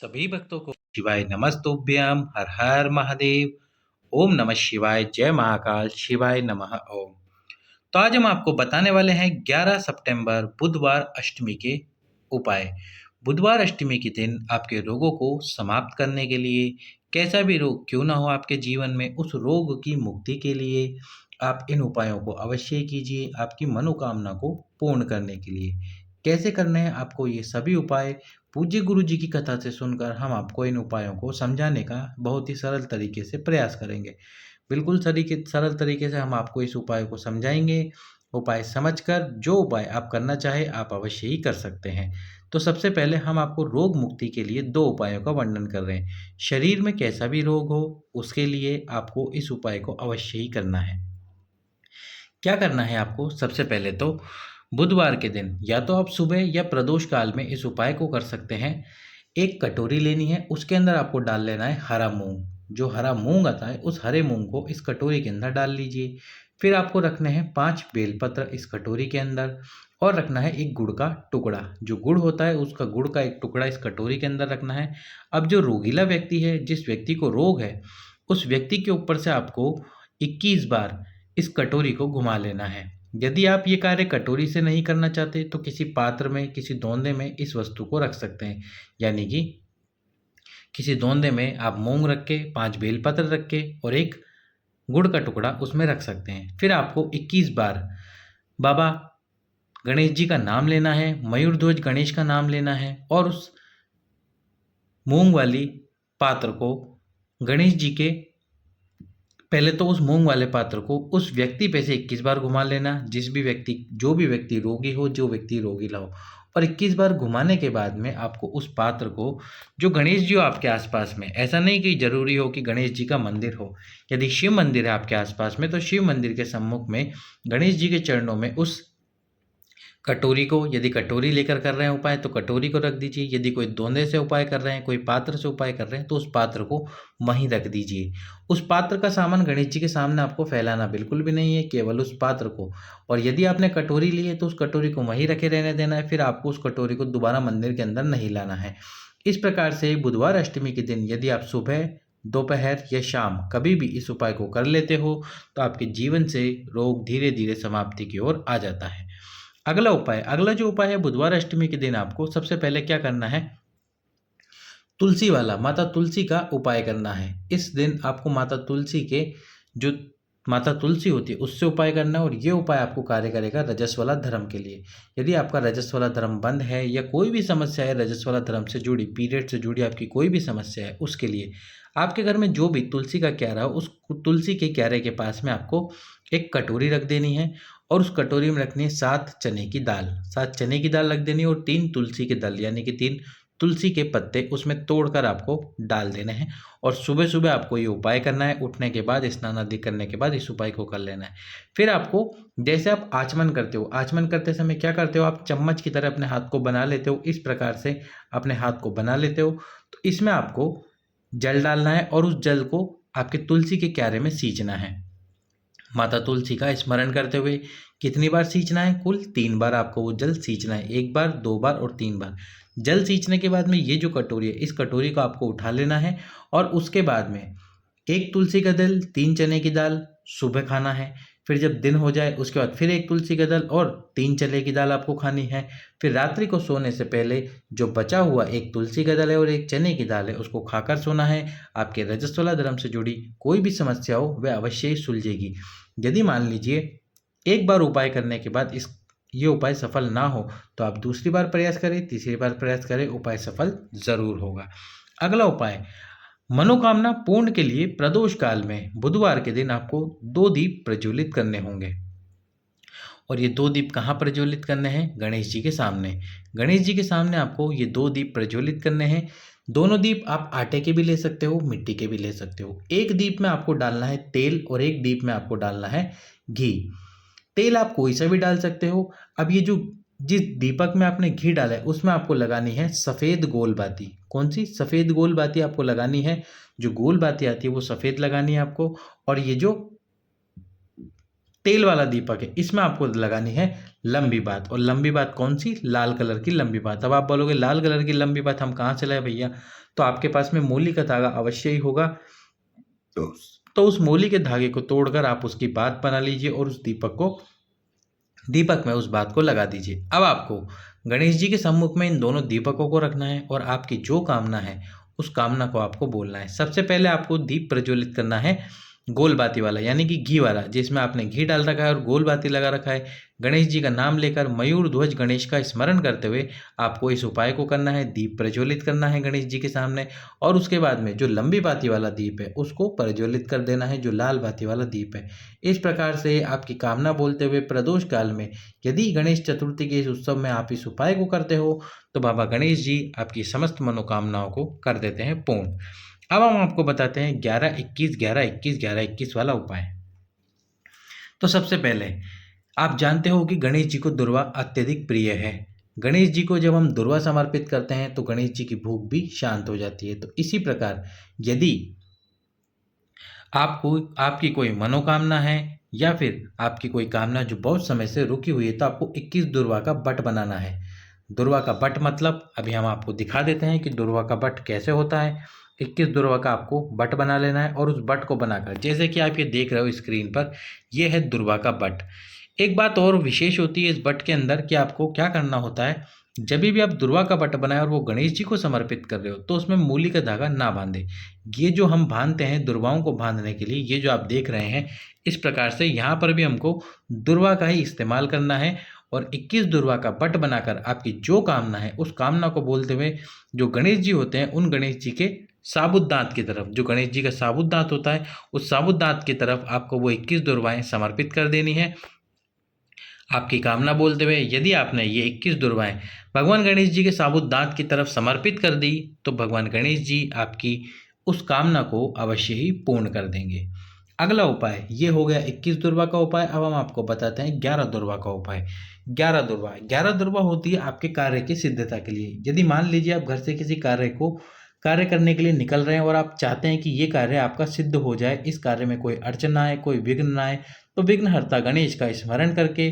सभी भक्तों को शिवाय नमस्तुभ्यम हर हर महादेव। ओम नमः शिवाय, जय महाकाल, शिवाय नमः ओम। तो आज हम आपको बताने वाले हैं 11 सितंबर बुधवार अष्टमी के उपाय। बुधवार अष्टमी के दिन आपके रोगों को समाप्त करने के लिए, कैसा भी रोग क्यों ना हो आपके जीवन में, उस रोग की मुक्ति के लिए आप इन उपायों को अवश्य ही कीजिए, आपकी मनोकामना को पूर्ण करने के लिए। कैसे करने हैं आपको ये सभी उपाय, पूज्य गुरु जी की कथा से सुनकर हम आपको इन उपायों को समझाने का बहुत ही सरल तरीके से प्रयास करेंगे। बिल्कुल सरल तरीके से हम आपको इस उपाय को समझाएंगे। उपाय समझकर जो उपाय आप करना चाहे आप अवश्य ही कर सकते हैं। तो सबसे पहले हम आपको रोग मुक्ति के लिए दो उपायों का वर्णन कर रहे हैं। शरीर में कैसा भी रोग हो उसके लिए आपको इस उपाय को अवश्य ही करना है। क्या करना है आपको? सबसे पहले तो बुधवार के दिन या तो आप सुबह या प्रदोष काल में इस उपाय को कर सकते हैं। एक कटोरी लेनी है, उसके अंदर आपको डाल लेना है हरा मूंग। जो हरा मूंग आता है उस हरे मूंग को इस कटोरी के अंदर डाल लीजिए। फिर आपको रखने हैं 5 बेलपत्र इस कटोरी के अंदर, और रखना है एक गुड़ का टुकड़ा। जो गुड़ होता है उसका गुड़ का एक टुकड़ा इस कटोरी के अंदर रखना है। अब जो रोगीला व्यक्ति है, जिस व्यक्ति को रोग है, उस व्यक्ति के ऊपर से आपको 21 बार इस कटोरी को घुमा लेना है। यदि आप ये कार्य कटोरी से नहीं करना चाहते तो किसी पात्र में, किसी दोंदे में इस वस्तु को रख सकते हैं। यानी कि किसी दोंदे में आप मूंग रख के, 5 बेलपत्र रख के और एक गुड़ का टुकड़ा उसमें रख सकते हैं। फिर आपको 21 बार बाबा गणेश जी का नाम लेना है, मयूरध्वज गणेश का नाम लेना है, और उस मूंग वाली पात्र को गणेश जी के, पहले तो उस मूंग वाले पात्र को उस व्यक्ति पे से 21 बार घुमा लेना, जो भी व्यक्ति रोगी हो, जो व्यक्ति रोगीला हो। और 21 बार घुमाने के बाद में आपको उस पात्र को, जो गणेश जी हो आपके आसपास में, ऐसा नहीं कि जरूरी हो कि गणेश जी का मंदिर हो, यदि शिव मंदिर है आपके आसपास में तो शिव मंदिर के सम्मुख में गणेश जी के चरणों में उस कटोरी को, यदि कटोरी लेकर कर रहे हैं उपाय तो कटोरी को रख दीजिए। यदि कोई दोंदे से उपाय कर रहे हैं, कोई पात्र से उपाय कर रहे हैं, तो उस पात्र को वहीं रख दीजिए। उस पात्र का सामान गणेश जी के सामने आपको फैलाना बिल्कुल भी नहीं है, केवल उस पात्र को। और यदि आपने कटोरी ली है तो उस कटोरी को वहीं रखे रहने देना है। फिर आपको उस कटोरी को दोबारा मंदिर के अंदर नहीं लाना है। इस प्रकार से बुधवार अष्टमी के दिन यदि आप सुबह, दोपहर या शाम कभी भी इस उपाय को कर लेते हो तो आपके जीवन से रोग धीरे धीरे समाप्ति की ओर आ जाता है। अगला जो उपाय है बुधवार अष्टमी के दिन आपको सबसे पहले क्या करना है, तुलसी वाला, माता तुलसी का उपाय करना है। इस दिन आपको माता तुलसी के, जो माता तुलसी होती है उससे उपाय करना है। और ये उपाय आपको कार्य करेगा रजस्वला धर्म के लिए। यदि आपका रजस्वला धर्म बंद है या कोई भी समस्या है रजस्वला धर्म से जुड़ी, पीरियड से जुड़ी आपकी कोई भी समस्या है, उसके लिए आपके घर में जो भी तुलसी का क्यारा हो, उस तुलसी के क्यारे के पास में आपको एक कटोरी रख देनी है, और उस कटोरी में रखनी है 7 चने की दाल। 7 चने की दाल रख देनी है, और 3 तुलसी के दल यानी कि 3 तुलसी के पत्ते उसमें तोड़कर आपको डाल देने हैं। और सुबह सुबह आपको ये उपाय करना है। उठने के बाद, स्नान आदि करने के बाद इस उपाय को कर लेना है। फिर आपको, जैसे आप आचमन करते हो, आचमन करते समय क्या करते हो, आप चम्मच की तरह अपने हाथ को बना लेते हो। इस प्रकार से अपने हाथ को बना लेते हो, तो इसमें आपको जल डालना है, और उस जल को आपके तुलसी के क्यारे में सींचना है। माता तुलसी का स्मरण करते हुए कितनी बार सींचना है? कुल 3 बार आपको वो जल सींचना है। 1 बार, 2 बार और 3 बार। जल सींचने के बाद में ये जो कटोरी है, इस कटोरी को आपको उठा लेना है, और उसके बाद में 1 तुलसी का दल, 3 चने की दाल सुबह खाना है। फिर जब दिन हो जाए उसके बाद फिर 1 तुलसी का दल और 3 चने की दाल आपको खानी है। फिर रात्रि को सोने से पहले जो बचा हुआ 1 तुलसी का दल है और 1 चने की दाल है, उसको खाकर सोना है। आपके रजस्वला धर्म से जुड़ी कोई भी समस्या हो वह अवश्य ही सुलझेगी। यदि मान लीजिए एक बार उपाय करने के बाद ये उपाय सफल ना हो तो आप दूसरी बार प्रयास करें, तीसरी बार प्रयास करें, उपाय सफल जरूर होगा। अगला उपाय, मनोकामना पूर्ण के लिए प्रदोष काल में बुधवार के दिन आपको 2 दीप प्रज्वलित करने होंगे। और ये 2 दीप कहाँ प्रज्वलित करने हैं? गणेश जी के सामने। गणेश जी के सामने आपको ये 2 दीप प्रज्वलित करने हैं। दोनों दीप आप आटे के भी ले सकते हो, मिट्टी के भी ले सकते हो। एक दीप में आपको डालना है तेल, और एक दीप में आपको डालना है घी। तेल आप कोई सा भी डाल सकते हो। अब ये जो, जिस दीपक में आपने घी डाला है उसमें आपको लगानी है सफ़ेद गोल बाती। कौन सी? सफ़ेद गोल बाती आपको लगानी है। जो गोल बाती आती है वो सफ़ेद लगानी है आपको। और ये जो तेल वाला दीपक है, इसमें आपको लगानी है लंबी बात। और लंबी बात कौन सी? लाल कलर की लंबी बात। अब आप बोलोगे लाल कलर की लंबी बात हम कहाँ से लाए भैया? तो आपके पास में मूली का धागा अवश्य ही होगा। तो उस मूली के धागे को तोड़कर आप उसकी बात बना लीजिए और उस दीपक में उस बात को लगा दीजिए। अब आपको गणेश जी के सम्मुख में इन दोनों दीपकों को रखना है और आपकी जो कामना है उस कामना को आपको बोलना है। सबसे पहले आपको दीप प्रज्वलित करना है गोल बाती वाला, यानी कि घी वाला, जिसमें आपने घी डाल रखा है और गोल बाती लगा रखा है। गणेश जी का नाम लेकर मयूर ध्वज गणेश का स्मरण करते हुए आपको इस उपाय को करना है। दीप प्रज्वलित करना है गणेश जी के सामने और उसके बाद में जो लंबी बाती वाला दीप है उसको प्रज्वलित कर देना है, जो लाल बाती वाला दीप है। इस प्रकार से आपकी कामना बोलते हुए प्रदोष काल में यदि गणेश चतुर्थी के इस उत्सव में आप इस उपाय को करते हो तो बाबा गणेश जी आपकी समस्त मनोकामनाओं को कर देते हैं पूर्ण। अब हम आपको बताते हैं 11-21 11-21 11-21 वाला उपाय। तो सबसे पहले आप जानते हो कि गणेश जी को दुर्वा अत्यधिक प्रिय है। गणेश जी को जब हम दुर्वा समर्पित करते हैं तो गणेश जी की भूख भी शांत हो जाती है। तो इसी प्रकार यदि आपको आपकी कोई मनोकामना है या फिर आपकी कोई कामना जो बहुत समय से रुकी हुई है तो आपको 21 दुर्वा का बट बनाना है। दुर्वा का बट मतलब अभी हम आपको दिखा देते हैं कि दुर्वा का बट कैसे होता है। 21 दुर्वा का आपको बट बना लेना है और उस बट को बनाकर जैसे कि आप ये देख रहे हो स्क्रीन पर, ये है दुर्वा का बट। एक बात और विशेष होती है इस बट के अंदर कि आपको क्या करना होता है, जब भी आप दुर्वा का बट बनाए और वो गणेश जी को समर्पित कर रहे हो तो उसमें मूली का धागा ना बांधे। ये जो हम बांधते हैं दुर्वाओं को बांधने के लिए, ये जो आप देख रहे हैं इस प्रकार से यहाँ पर भी हमको दुर्वा का ही इस्तेमाल करना है और 21 दुर्वा का बट बनाकर आपकी जो कामना है उस कामना को बोलते हुए जो गणेश जी होते हैं उन गणेश जी के साबुत दांत की तरफ, जो गणेश जी का साबुत दांत होता है उस साबुत दांत की तरफ आपको वो 21 दुर्वाएं समर्पित कर देनी है आपकी कामना बोलते हुए। यदि आपने ये 21 दुर्वाएं भगवान गणेश जी के साबुत दांत की तरफ समर्पित कर दी तो भगवान गणेश जी आपकी उस कामना को अवश्य ही पूर्ण कर देंगे। अगला उपाय ये हो गया 21 दुर्वा का उपाय। अब हम आपको बताते हैं 11 दुर्वा का उपाय। 11 दुर्वा होती है आपके कार्य की सिद्धता के लिए। यदि मान लीजिए आप घर से किसी कार्य करने के लिए निकल रहे हैं और आप चाहते हैं कि ये कार्य आपका सिद्ध हो जाए, इस कार्य में कोई अड़चन ना आए, कोई विघ्न ना आए, तो विघ्नहर्ता गणेश का स्मरण करके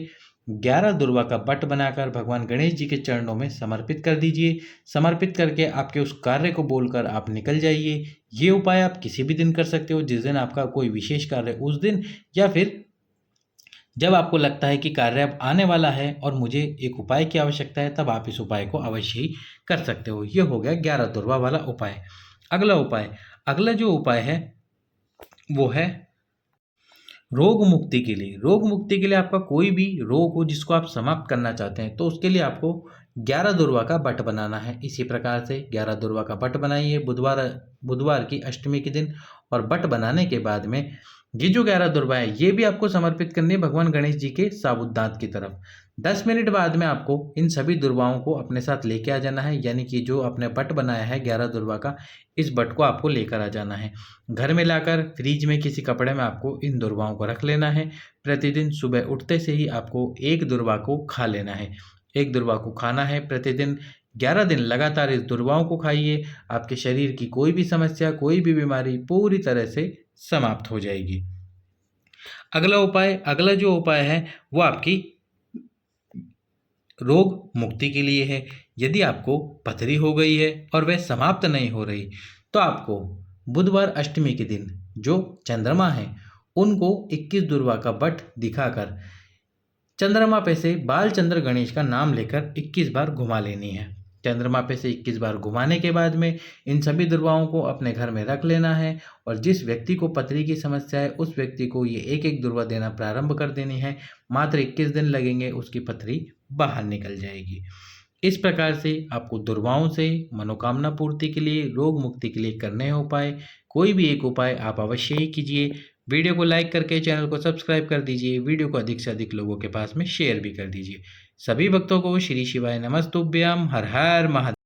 11 दुर्वा का बट बनाकर भगवान गणेश जी के चरणों में समर्पित कर दीजिए। समर्पित करके आपके उस कार्य को बोलकर आप निकल जाइए। ये उपाय आप किसी भी दिन कर सकते हो, जिस दिन आपका कोई विशेष कार्य उस दिन, या फिर जब आपको लगता है कि कार्य अब आने वाला है और मुझे एक उपाय की आवश्यकता है, तब आप इस उपाय को अवश्य ही कर सकते हो। ये हो गया 11 दुर्वा वाला उपाय। अगला जो उपाय है वो है रोग मुक्ति के लिए। रोग मुक्ति के लिए आपका कोई भी रोग हो जिसको आप समाप्त करना चाहते हैं तो उसके लिए आपको 11 दुर्वा का बट बनाना है। इसी प्रकार से 11 दुर्वा का बट बनाइए बुधवार की अष्टमी के दिन। और बट बनाने के बाद में ये जो 11 दुर्वा है ये भी आपको समर्पित करनी है भगवान गणेश जी के साबुत दांत की तरफ। 10 मिनट बाद में आपको इन सभी दुर्वाओं को अपने साथ लेके आ जाना है, यानी कि जो आपने बट बनाया है 11 दुर्वा का, इस बट को आपको लेकर आ जाना है। घर में लाकर फ्रिज में किसी कपड़े में आपको इन दुर्वाओं को रख लेना है। प्रतिदिन सुबह उठते से ही आपको एक दुर्वा को खा लेना है। एक दुर्वा को खाना है प्रतिदिन। 11 दिन लगातार इस दुर्वाओं को खाइए। आपके शरीर की कोई भी समस्या, कोई भी बीमारी पूरी तरह से समाप्त हो जाएगी। अगला जो उपाय है वो आपकी रोग मुक्ति के लिए है। यदि आपको पथरी हो गई है और वह समाप्त नहीं हो रही तो आपको बुधवार अष्टमी के दिन जो चंद्रमा है उनको 21 दुर्वा का बट दिखाकर चंद्रमा पे से बाल चंद्र गणेश का नाम लेकर 21 बार घुमा लेनी है। चंद्रमा पे से 21 बार घुमाने के बाद में इन सभी दुर्वाओं को अपने घर में रख लेना है और जिस व्यक्ति को पथरी की समस्या है उस व्यक्ति को ये एक एक दुर्वा देना प्रारंभ कर देनी है। मात्र 21 दिन लगेंगे, उसकी पथरी बाहर निकल जाएगी। इस प्रकार से आपको दुर्वाओं से मनोकामना पूर्ति के लिए, रोग मुक्ति के लिए करने हैं उपाय। कोई भी एक उपाय आप अवश्य ही कीजिए। वीडियो को लाइक करके चैनल को सब्सक्राइब कर दीजिए। वीडियो को अधिक से अधिक लोगों के पास में शेयर भी कर दीजिए। सभी भक्तों को श्री शिवाय नमस्तुभ्यम। हर हर महादेव।